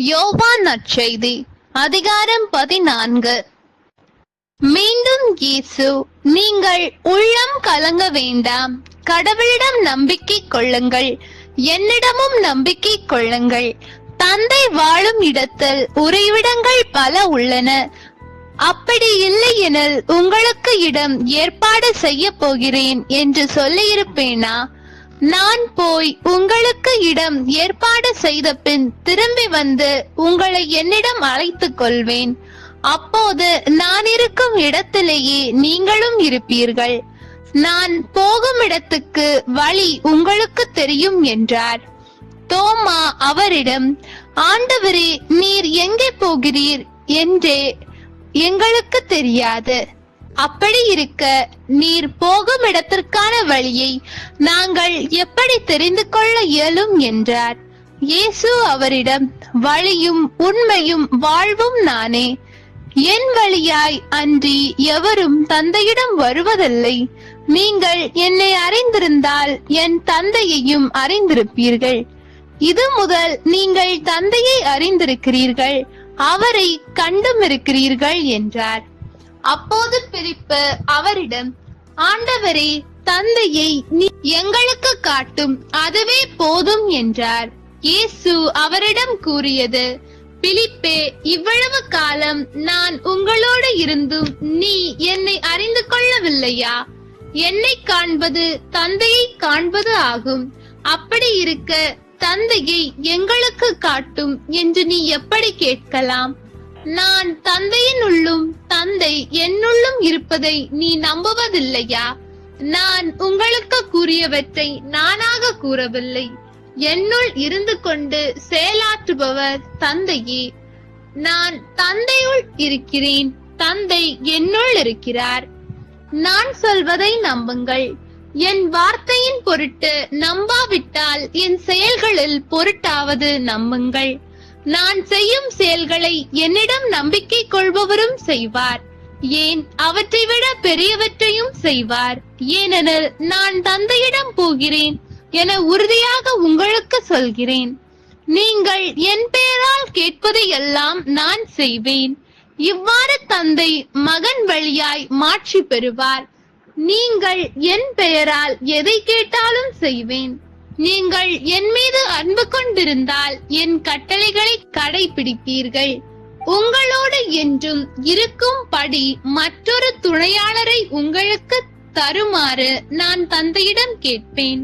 யோவான் நற்செய்தி அதிகாரம் 14. மீண்டும் இயேசு, நீங்கள் உள்ளம் கலங்க வேண்டாம், கடவுளிடம் நம்பிக்கை கொள்ளுங்கள், என்னிடமும் நம்பிக்கை கொள்ளுங்கள். தந்தை வாழும் இடத்தில் உறைவிடங்கள் பல உள்ளன. அப்படி இல்லையெனில் உங்களுக்கு இடம் ஏற்பாடு செய்ய போகிறேன் என்று சொல்லியிருப்பேனா? நான் போய் உங்களுக்கு இடம் ஏற்பாடு செய்த பின் திரும்பி வந்து உங்களை என்னிடம் அழைத்துக் கொள்வேன். அப்போது நான் இருக்கும் இடத்திலேயே நீங்களும் இருப்பீர்கள். நான் போகும் இடத்துக்கு வழி உங்களுக்கு தெரியும் என்றார். தோமா அவரிடம், ஆண்டவரே, நீர் எங்கே போகிறீர் என்றே எங்களுக்கு தெரியாது. அப்படி இருக்க நீர் போகும் இடத்திற்கான வழியை நாங்கள் எப்படி தெரிந்து கொள்ள இயலும் என்றார். இயேசு அவரிடம், வழியும் உண்மையும் வாழ்வும் நானே. என் வழியாய் அன்றி எவரும் தந்தையிடம் வருவதில்லை. நீங்கள் என்னை அறிந்திருந்தால் என் தந்தையையும் அறிந்திருப்பீர்கள். இது முதல் நீங்கள் தந்தையை அறிந்திருக்கிறீர்கள், அவரை கண்டும் இருக்கிறீர்கள் என்றார். அப்போது பிலிப்பு அவரிடம், ஆண்டவரே, தந்தையை நீ எங்களுக்கு காட்டும், அதுவே போதும் என்றார். இயேசு அவரிடம் கூறியது, பிலிப்பே, இவ்வளவு காலம் நான் உங்களோடு இருந்தும் நீ என்னை அறிந்து கொள்ளவில்லையா? என்னை காண்பது தந்தையை காண்பது ஆகும். அப்படி இருக்க தந்தையை எங்களுக்கு காட்டும் என்று நீ எப்படி கேட்கலாம்? நான் தந்தையின் உள்ளும் தந்தை என்னுள்ளும் இருப்பதை நீ நம்புவதில்லையா? நான் உங்களுக்கு கூறியவற்றை நானாக கூறவில்லை. என்னுள் இருந்து கொண்டு செயலாற்றுபவர் தந்தையே. நான் தந்தையுள் இருக்கிறேன், தந்தை என்னுள் இருக்கிறார். நான் சொல்வதை நம்புங்கள். என் வார்த்தையின் பொருட்டு நம்பாவிட்டால் என் செயல்களில் பொருட்டாவது நம்புங்கள். நான் செய்யும் செயல்களை என்னிடம் நம்பிக்கை கொள்பவரும் செய்வார். ஏன், அவற்றை விட பெரியவற்றையும் செய்வார். ஏனெனில் நான் தந்தையிடம் போகிறேன் என உறுதியாக உங்களுக்கு சொல்கிறேன். நீங்கள் என் பெயரால் கேட்பதை எல்லாம் நான் செய்வேன். இவ்வாறு தந்தை மகன் வழியாய் மாட்சி பெறுவார். நீங்கள் என் பெயரால் எதை கேட்டாலும் செய்வேன். நீங்கள் என் மீது அன்பு கொண்டிருந்தால் என் கட்டளைகளை கடைபிடிப்பீர்கள். உங்களோடு என்றும் இருக்கும் படி மற்றொரு துணையாளரை உங்களுக்கு தருமாறு நான் தந்தையிடம் கேட்பேன்.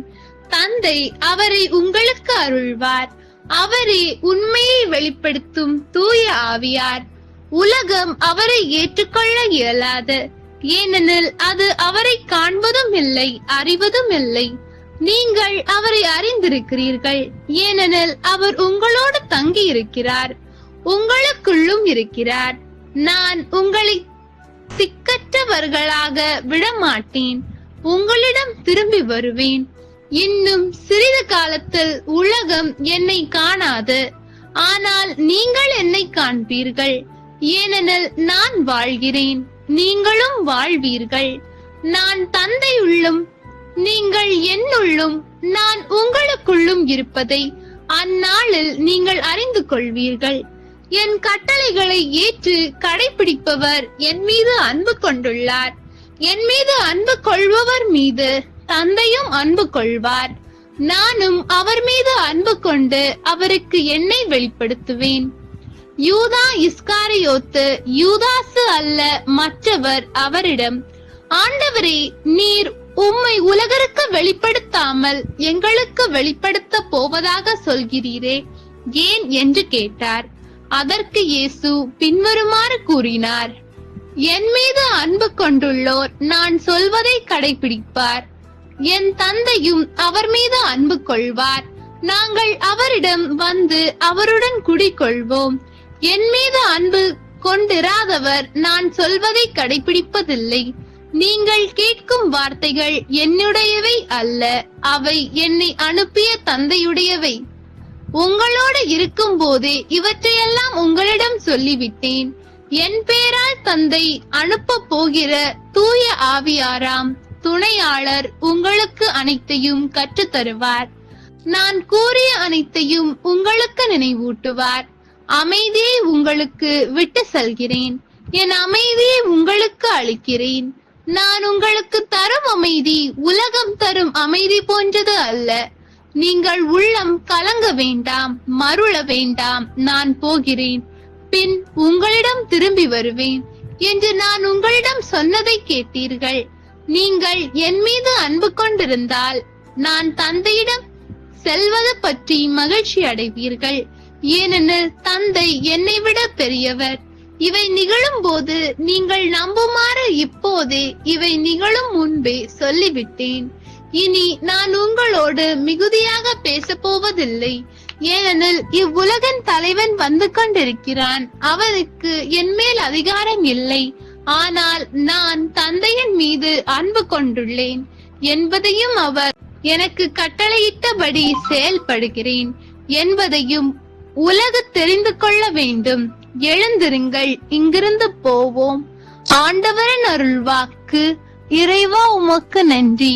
தந்தை அவரை உங்களுக்கு அருள்வார். அவரே உண்மையை வெளிப்படுத்தும் தூய ஆவியார். உலகம் அவரை ஏற்றுக்கொள்ள இயலாது, ஏனெனில் அது அவரை காண்பதும் இல்லை, அறிவதும் இல்லை. நீங்கள் அவரை அறிந்திருக்கிறீர்கள், ஏனெனில் அவர் உங்களோடு தங்கி இருக்கிறார், உங்களுக்குள்ளும் இருக்கிறார். நான் உங்களை திக்கற்றவர்களாக விடமாட்டேன், உங்களிடம் திரும்பி வருவேன். இன்னும் சிறிது காலத்தில் உலகம் என்னை காணாது, ஆனால் நீங்கள் என்னை காண்பீர்கள். ஏனெனில் நான் வாழ்கிறேன், நீங்களும் வாழ்வீர்கள். நான் தந்தையுள்ளும் நீங்கள் என்னுள்ளும் நான் உங்களுக்குள்ளும் இருப்பதை அந்நாளில் நீங்கள் அறிந்து கொள்வீர்கள். என் கட்டளைகளை ஏற்று கடைபிடிப்பவர் என் மீது அன்பு கொண்டுள்ளார். என் மீது அன்பு கொள்பவர் மீது தந்தையும் அன்பு கொள்வார். நானும் அவர் மீது அன்பு கொண்டு அவருக்கு என்னை வெளிப்படுத்துவேன். யூதா இஸ்காரியோத்து, யூதாசு அல்ல மற்றவர், அவரிடம், ஆண்டவரே, நீர் உம்மை உலகருக்கு வெளிப்படுத்தாமல் எங்களுக்கு வெளிப்படுத்த போவதாக சொல்கிறீரே, ஏன் என்று கேட்டார். அதற்கு இயேசு பின்வருமாறு கூறினார், என் மீது அன்பு கொண்டுள்ளோர் நான் சொல்வதை கடைபிடிப்பார். என் தந்தையும் அவர் மீது அன்பு கொள்வார். நாங்கள் அவரிடம் வந்து அவருடன் குடிகொள்வோம். என் மீது அன்பு கொண்டிராதவர் நான் சொல்வதை கடைபிடிப்பதில்லை. நீங்கள் கேட்கும் வார்த்தைகள் என்னுடையவை அல்ல, அவை என்னை அனுப்பிய தந்தையுடையவை. உங்களோடு இருக்கும் போதே இவற்றையெல்லாம் உங்களிடம் சொல்லிவிட்டேன். என் பெயரால் தந்தை அனுப்ப போகிற தூய ஆவியாராம் துணையாளர் உங்களுக்கு அனைத்தையும் கற்றுத் தருவார். நான் கூறிய அனைத்தையும் உங்களுக்கு நினைவூட்டுவார். அமைதியை உங்களுக்கு விட்டு செல்கிறேன். என் அமைதியை உங்களுக்கு அளிக்கிறேன். நான் உங்களுக்கு தரும் அமைதி உலகம் தரும் அமைதி போன்றது அல்ல. நீங்கள் உள்ளம் கலங்க வேண்டாம், மருள வேண்டாம். நான் போகிறேன், பின் உங்களிடம் திரும்பி வருவேன் என்று நான் உங்களிடம் சொன்னதை கேட்டீர்கள். நீங்கள் என் மீது அன்பு கொண்டிருந்தால் நான் தந்தையிடம் செல்வது பற்றி மகிழ்ச்சி அடைவீர்கள். ஏனெனில் தந்தை என்னை விட பெரியவர். இவை நிகழும் போது நீங்கள் நம்புமாறு இப்போதே இவை நிகழும் முன்பே சொல்லிவிட்டேன். இனி நான் உங்களோடு மிகுதியாக பேசப் போவதில்லை. ஏனெனில் இவ்வுலகின் தலைவன் வந்து கொண்டிருக்கிறான். அவனுக்கு என் மேல் அதிகாரம் இல்லை. ஆனால் நான் தந்தையின் மீது அன்பு கொண்டுள்ளேன் என்பதையும், அவர் எனக்கு கட்டளையிட்டபடி செயல்படுகிறேன் என்பதையும் உலகு தெரிந்து கொள்ள வேண்டும். எழுந்திருங்கள், இங்கிருந்து போவோம். ஆண்டவரின் அருள்வாக்கு. இறைவா உமக்கு நன்றி.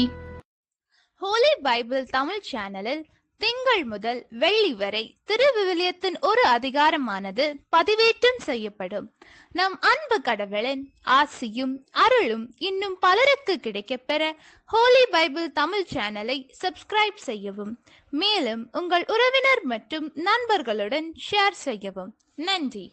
ஹோலி பைபிள் தமிழ் சேனலில் திங்கள் முதல் வெள்ளி வரை திருவிவிலியத்தின் ஒரு அதிகாரமானது பதிவேற்றம் செய்யப்படும். நம் அன்பு கடவுளின் ஆசியும் அருளும் இன்னும் பலருக்கு கிடைக்கப்பெற ஹோலி பைபிள் தமிழ் சேனலை சப்ஸ்கிரைப் செய்யவும். மேலும் உங்கள் உறவினர் மற்றும் நண்பர்களுடன் ஷேர் செய்யவும். நன்றி.